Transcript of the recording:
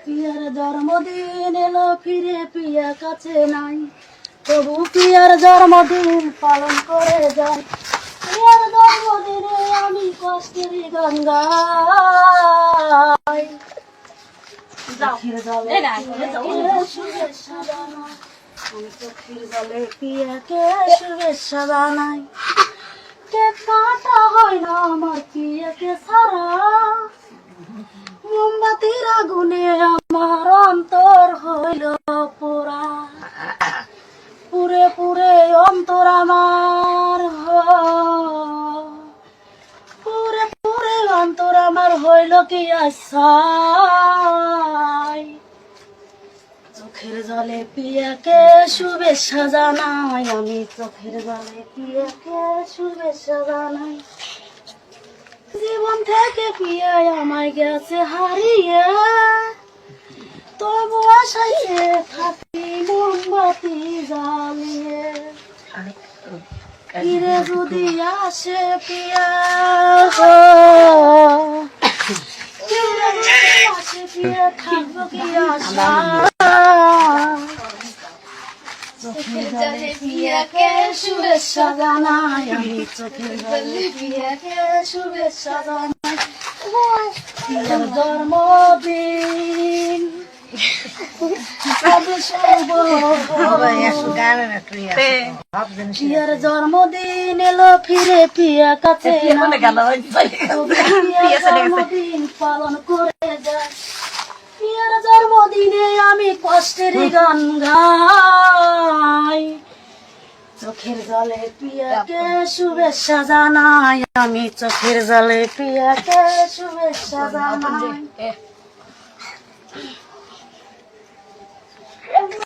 Peer জন্মদিন এলো ফিরে পিয়া কাছে নাই, তবু পিয়ার জন্মদিন পালন করে যাই। পিয়ার জন্মদিনে আমি কষ্টের গান গাই। চোখের জলে শুভেচ্ছা জানাই, আমি চোখের জলে পিয়াকে শুভেচ্ছা জানাই। কেক কাটা হয় না আমার পিয়াকে ছাড়া, মোমবাতির আগুনে আমার অন্তর হইল পোড়া। পুরে পুরে অন্তর আমার, পুরে পুরে অন্তর আমার হইল কি আশায়। চোখের জলে পিয়াকে শুভেচ্ছা জানাই, আমি চোখের জলে পিয়াকে শুভেচ্ছা জানাই। জীবন থেকে পিয়াই আমায় গেছে হারিয়ে, তবু আশাইয়ে থাকি মোমবাতি জ্বালিয়ে। ফিরে যদি আসে পিয়া, ফিরে যদি আসে পিয়া, থাকবো কি আশা। চোখের জলে পিয়াকে শুভেচ্ছা জানাই, আমি চোখের জলে পিয়াকে শুভেচ্ছা জানাই। পিয়ার জন্মদিন পিয়ার জন্মদিন এলো ফিরে পিয়া কাছে, জন্মদিন পালন করে যায়। পিয়ার জন্মদিনে আমি কষ্টের গান গাই। চোখের জলে পিয়াকে শুভেচ্ছা জানাই, আমি চোখের জলে পিয়াকে শুভেচ্ছা জানাই।